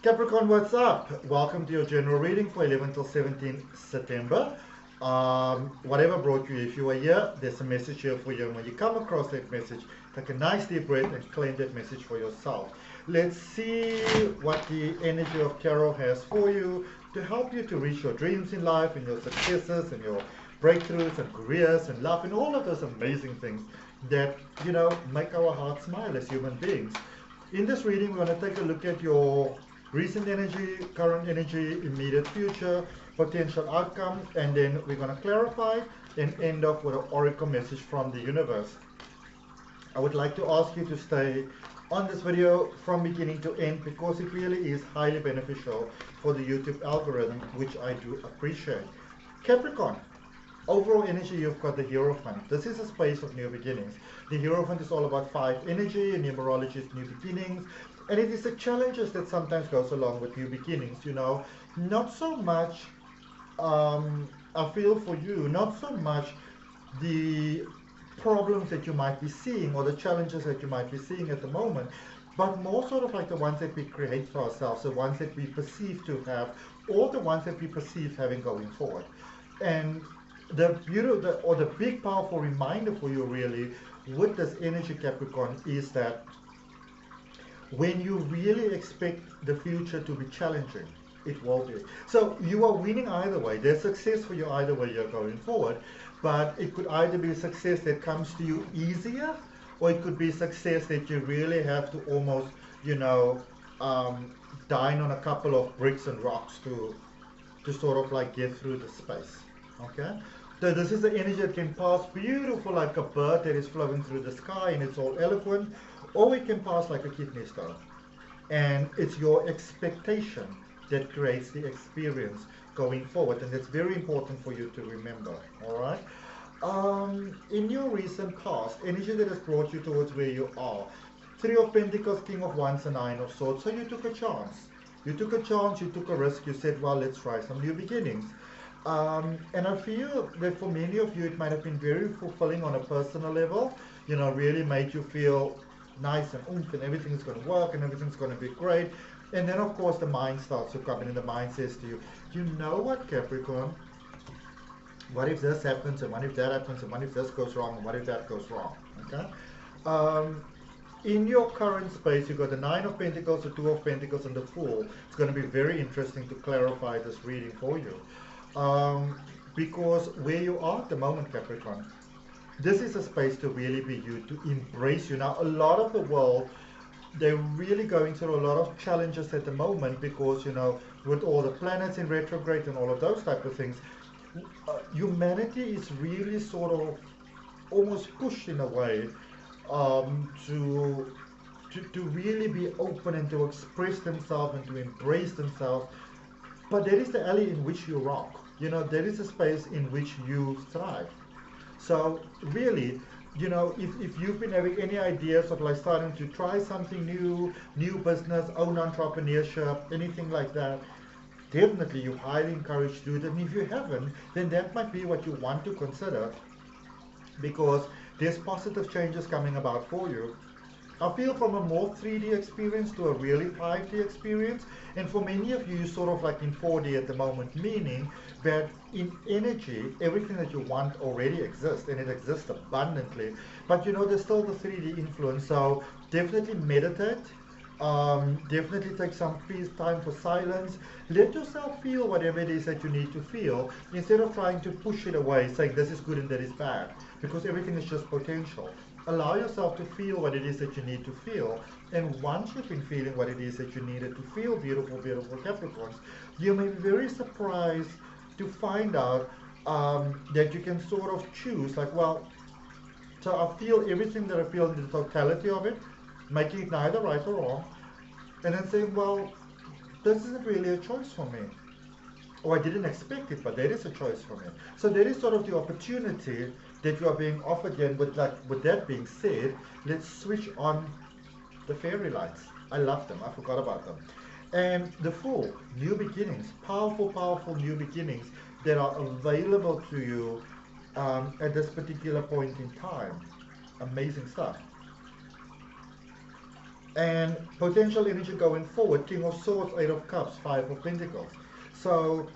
Capricorn, what's up? Welcome to your general reading for 11 till 17 September. Whatever brought you, if you are here, there's a message here for you. And when you come across that message, take a nice deep breath and claim that message for yourself. Let's see what the energy of tarot has for you to help you to reach your dreams in life and your successes and your breakthroughs and careers and love and all of those amazing things that, make our hearts smile as human beings. In this reading, we're going to take a look at your recent energy, current energy, immediate future, potential outcomes, and then we're going to clarify and end off with an oracle message from the universe. I would like to ask you to stay on this video from beginning to end because it really is highly beneficial for the YouTube algorithm, which I do appreciate. Capricorn, overall energy, you've got the Hierophant. This is a space of new beginnings. The Hierophant is all about 5 energy, and numerology is new beginnings. And it is the challenges that sometimes goes along with new beginnings, Not so much, I feel for you, not so much the problems that you might be seeing or the challenges that you might be seeing at the moment, but more sort of like the ones that we create for ourselves, the ones that we perceive to have, or the ones that we perceive having going forward. And the big powerful reminder for you really with this energy, Capricorn, is that when you really expect the future to be challenging, it will be. So you are winning either way. There's success for you either way you're going forward, but it could either be success that comes to you easier, or it could be success that you really have to almost, dine on a couple of bricks and rocks to sort of like get through the space. Okay? So this is the energy that can pass beautiful like a bird that is flowing through the sky and it's all eloquent, or it can pass like a kidney stone. And it's your expectation that creates the experience going forward, and that's very important for you to remember. All right. In your recent past, energy that has brought you towards where you are, 3 of Pentacles, King of Wands, and 9 of Swords. So you took a chance. You took a chance. You took a risk. You said, well, let's try some new beginnings. And I feel that for many of you, it might have been very fulfilling on a personal level. Really made you feel nice and oomph, and everything's going to work and everything's going to be great. And then of course the mind starts to come in, and the mind says to you, you know what, Capricorn, what if this happens, and what if that happens, and what if this goes wrong, and what if that goes wrong? Okay. In your current space, you've got the 9 of Pentacles, the 2 of Pentacles, and the Fool. It's going to be very interesting to clarify this reading for you, because where you are at the moment, Capricorn, this is a space to really be you, to embrace you. Now, a lot of the world, they're really going through a lot of challenges at the moment because, with all the planets in retrograde and all of those type of things, humanity is really sort of almost pushed in a way to really be open and to express themselves and to embrace themselves. But that is the alley in which you rock. There is a space in which you thrive. So really, if you've been having any ideas of like starting to try something new business, own entrepreneurship, anything like that, definitely you highly encourage to do that. And if you haven't, then that might be what you want to consider, because there's positive changes coming about for you. I feel from a more 3D experience to a really 5D experience, and for many of you, you're sort of like in 4D at the moment, meaning that in energy, everything that you want already exists, and it exists abundantly, but there's still the 3D influence. So definitely meditate, definitely take some time for silence, let yourself feel whatever it is that you need to feel, instead of trying to push it away, saying this is good and that is bad, because everything is just potential. Allow yourself to feel what it is that you need to feel, and once you've been feeling what it is that you needed to feel, beautiful, beautiful Capricorns, you may be very surprised to find out that you can sort of choose, like, well, so I feel everything that I feel in the totality of it, making it neither right or wrong, and then saying, well, this isn't really a choice for me. Or I didn't expect it, but there is a choice for me. So there is sort of the opportunity that you are being offered again. With that being said, let's switch on the fairy lights. I love them. I forgot about them. And the Fool, new beginnings, powerful, powerful new beginnings that are available to you at this particular point in time. Amazing stuff. And potential energy going forward, King of Swords, Eight of Cups, Five of Pentacles. So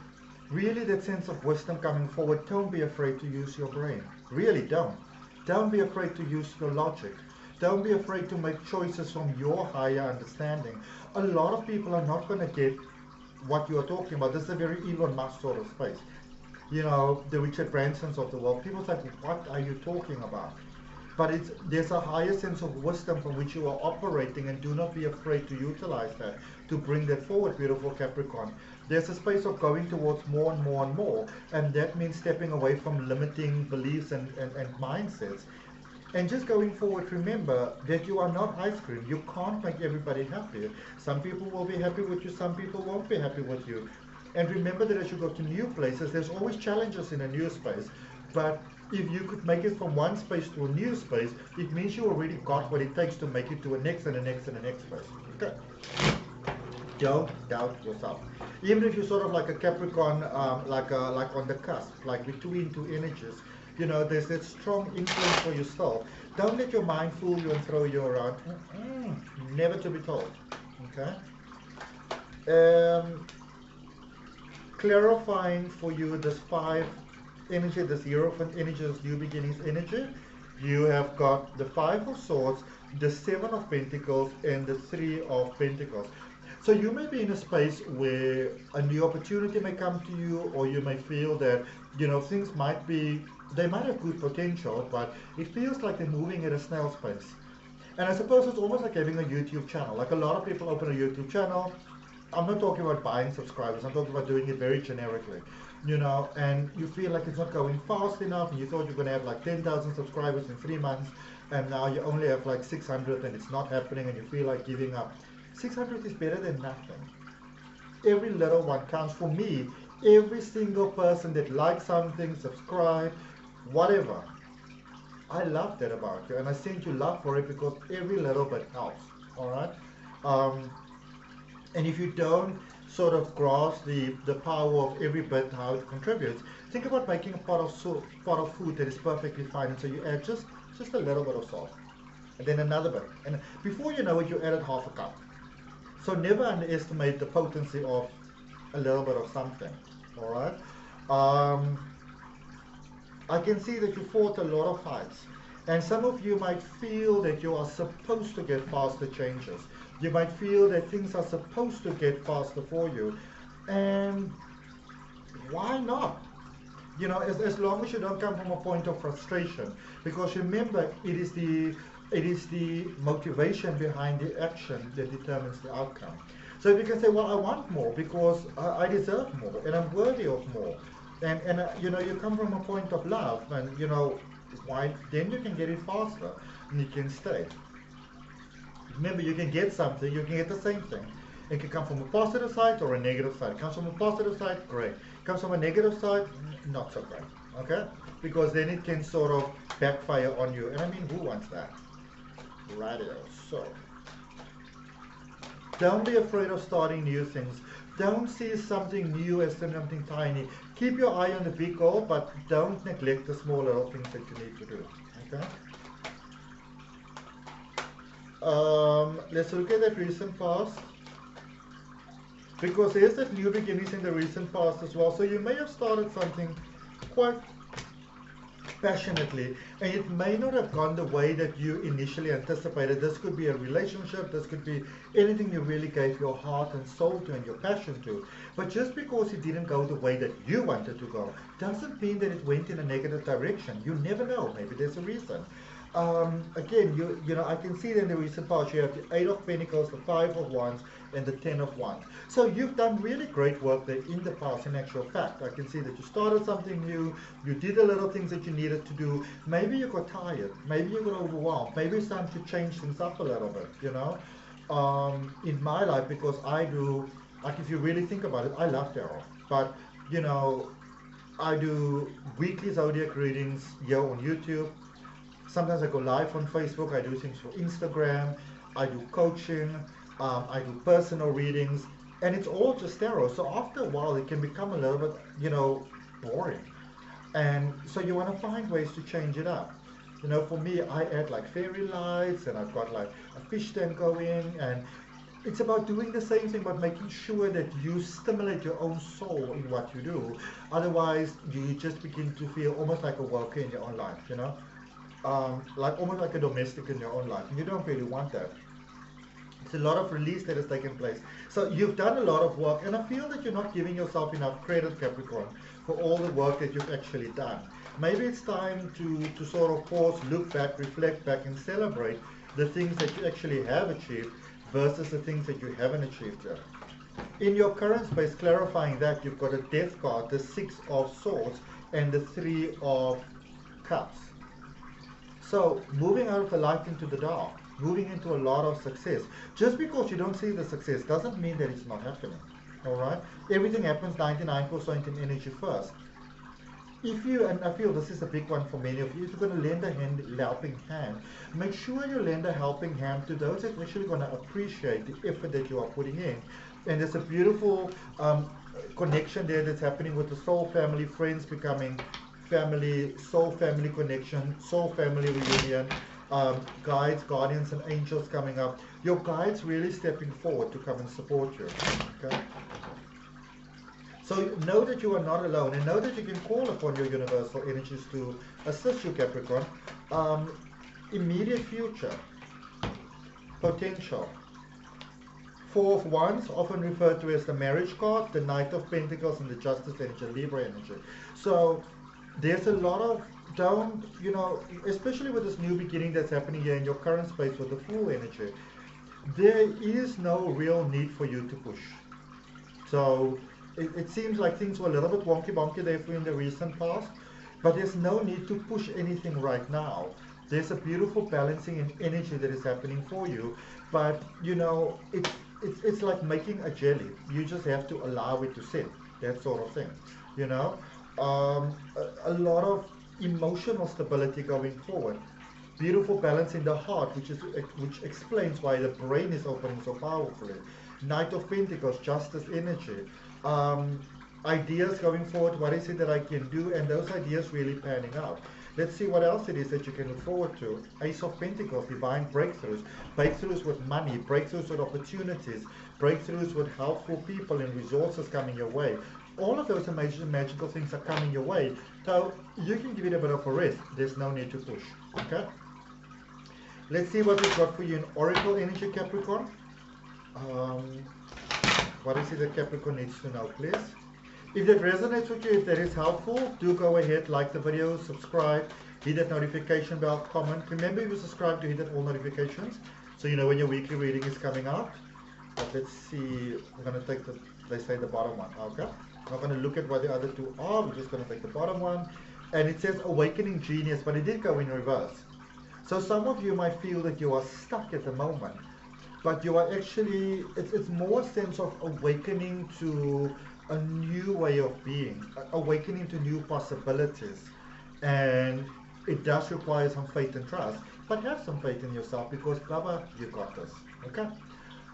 really that sense of wisdom coming forward. Don't be afraid to use your brain. Really don't. Don't be afraid to use your logic. Don't be afraid to make choices from your higher understanding. A lot of people are not going to get what you are talking about. This is a very Elon Musk sort of space. You know, the Richard Bransons of the world. People say, what are you talking about? But there's a higher sense of wisdom from which you are operating, and do not be afraid to utilize that, to bring that forward, beautiful Capricorn. There's a space of going towards more and more and more, and that means stepping away from limiting beliefs and mindsets. And just going forward, remember that you are not ice cream. You can't make everybody happy. Some people will be happy with you, some people won't be happy with you. And remember that as you go to new places, there's always challenges in a new space. But if you could make it from one space to a new space, it means you already got what it takes to make it to a next and a next and a next space. Okay. Don't doubt yourself. Even if you're sort of like a Capricorn, like on the cusp, like between two energies, you know, there's that strong influence for yourself. Don't let your mind fool you and throw you around. Never to be told. Okay. Clarifying for you this 5 energy, this Hierophant energy, this new beginnings energy. You have got the 5 of Swords, the 7 of Pentacles, and the 3 of Pentacles. So you may be in a space where a new opportunity may come to you, or you may feel that, you know, things might be, they might have good potential, but it feels like they're moving at a snail's pace. And I suppose it's almost like having a YouTube channel. Like a lot of people open a YouTube channel. I'm not talking about buying subscribers, I'm talking about doing it very generically, you know, and you feel like it's not going fast enough, and you thought you're going to have like 10,000 subscribers in 3 months, and now you only have like 600, and it's not happening, and you feel like giving up. 600 is better than nothing. Every little one counts. For me, every single person that likes something, subscribe, whatever, I love that about you, and I send you love for it, because every little bit helps. All right. And if you don't sort of grasp the power of every bit, how it contributes, think about making a pot of food that is perfectly fine, and so you add just a little bit of salt, and then another bit, and before you know it, you added half a cup. So never underestimate the potency of a little bit of something. All right. I can see that you fought a lot of fights, and some of you might feel that you are supposed to get faster changes. You might feel that things are supposed to get faster for you, and why not? You know, as long as you don't come from a point of frustration, because remember, it is the motivation behind the action that determines the outcome. So if you can say, well, I want more because I deserve more and I'm worthy of more, and you know, you come from a point of love, and you know, why, then you can get it faster and you can stay. Remember, you can get something, you can get the same thing. It can come from a positive side or a negative side. It comes from a positive side, great. It comes from a negative side, not so great. Okay? Because then it can sort of backfire on you. And I mean, who wants that? Radio. So, don't be afraid of starting new things. Don't see something new as something tiny. Keep your eye on the big goal, but don't neglect the small little things that you need to do. Okay? Let's look at that recent past, because there's that new beginnings in the recent past as well. So you may have started something quite passionately, and it may not have gone the way that you initially anticipated. This could be a relationship, this could be anything you really gave your heart and soul to and your passion to. But just because it didn't go the way that you wanted to go doesn't mean that it went in a negative direction. You never know, maybe there's a reason. Again, you know, I can see that in the recent past you have the 8 of Pentacles, the 5 of Wands, and the 10 of Wands. So you've done really great work there in the past. In actual fact, I can see that you started something new, you did the little things that you needed to do. Maybe you got tired, maybe you got overwhelmed, maybe it's time to change things up a little bit, you know. In my life, because I do, like, if you really think about it, I love tarot, but you know, I do weekly zodiac readings here on YouTube. Sometimes I go live on Facebook, I do things for Instagram, I do coaching, I do personal readings, and it's all just tarot. So after a while, it can become a little bit, you know, boring. And so you want to find ways to change it up. You know, for me, I add like fairy lights, and I've got like a fish tank going, and it's about doing the same thing, but making sure that you stimulate your own soul in what you do. Otherwise, you just begin to feel almost like a worker in your own life, you know? Like almost like a domestic in your own life. And you don't really want that. It's a lot of release that has taken place. So you've done a lot of work, and I feel that you're not giving yourself enough credit, Capricorn, for all the work that you've actually done. Maybe it's time to sort of pause, look back, reflect back, and celebrate the things that you actually have achieved versus the things that you haven't achieved yet. In your current space, clarifying that, you've got a death card, the 6 of swords, and the 3 of cups. So moving out of the light into the dark, moving into a lot of success. Just because you don't see the success doesn't mean that it's not happening. All right? Everything happens 99% in energy first. If you, and I feel this is a big one for many of you, if you're going to lend a helping hand, make sure you lend a helping hand to those that are actually going to appreciate the effort that you are putting in. And there's a beautiful connection there that's happening with the soul family, friends becoming family, soul family connection, soul family reunion, guides, guardians, and angels coming up. Your guides really stepping forward to come and support you. Okay? So know that you are not alone, and know that you can call upon your universal energies to assist you, Capricorn. Immediate future, potential. 4 of Wands, often referred to as the marriage card, the Knight of Pentacles, and the Justice energy, Libra energy. So there's a lot of, don't, you know, especially with this new beginning that's happening here in your current space with the Fool energy, there is no real need for you to push. So it seems like things were a little bit wonky bonky there for you in the recent past, but there's no need to push anything right now. There's a beautiful balancing in energy that is happening for you, but you know, it's like making a jelly. You just have to allow it to sit, that sort of thing, you know. A lot of emotional stability going forward. Beautiful balance in the heart, which explains why the brain is opening so powerfully. Knight of Pentacles, justice energy. Ideas going forward, what is it that I can do, and those ideas really panning out. Let's see what else it is that you can look forward to. Ace of Pentacles, divine breakthroughs. Breakthroughs with money, breakthroughs with opportunities, breakthroughs with helpful people and resources coming your way. All of those amazing magical things are coming your way. So you can give it a bit of a rest. There's no need to push. Okay? Let's see what we've got for you in Oracle energy, Capricorn. What is it that Capricorn needs to know, please? If that resonates with you, if that is helpful, do go ahead, like the video, subscribe, hit that notification bell, comment. Remember, if you subscribe, to hit that all notifications, so you know when your weekly reading is coming out. But let's see, we're going to take the, they say the bottom one, okay? I'm not going to look at what the other two are, we're just going to take the bottom one. And it says Awakening Genius, but it did go in reverse. So some of you might feel that you are stuck at the moment, but you are actually, it's more a sense of awakening to a new way of being, awakening to new possibilities. And it does require some faith and trust, but have some faith in yourself, because Baba, you got this, okay?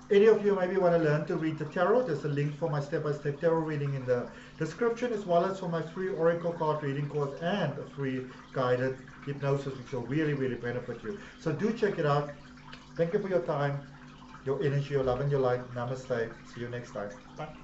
Any of you maybe want to learn to read the tarot, there's a link for my step-by-step tarot reading in the description, as well as for my free oracle card reading course and a free guided hypnosis, which will really, really benefit you. So do check it out. Thank you for your time, your energy, your love, and your light. Namaste. See you next time. Bye.